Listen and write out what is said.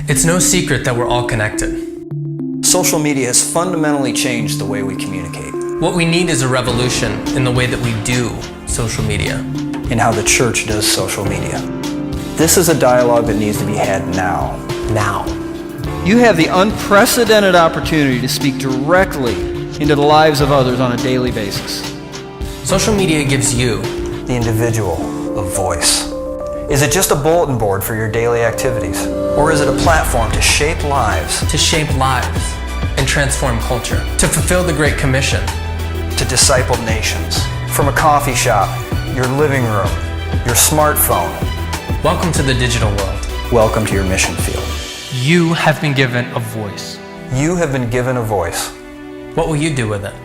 It's no secret that we're all connected. Social media has fundamentally changed the way we communicate. What we need is a revolution in the way that we do social media. In how the church does social media. This is a dialogue that needs to be had now. Now. You have the unprecedented opportunity to speak directly into the lives of others on a daily basis. Social media gives you, the individual, a voice. Is it just a bulletin board for your daily activities? Or is it a platform to shape lives? to shape lives and transform culture, to fulfill the Great Commission. To disciple nations? From a coffee shop, your living room, your smartphone. Welcome to the digital world. Welcome to your mission field. You have been given a voice. You have been given a voice. What will you do with it?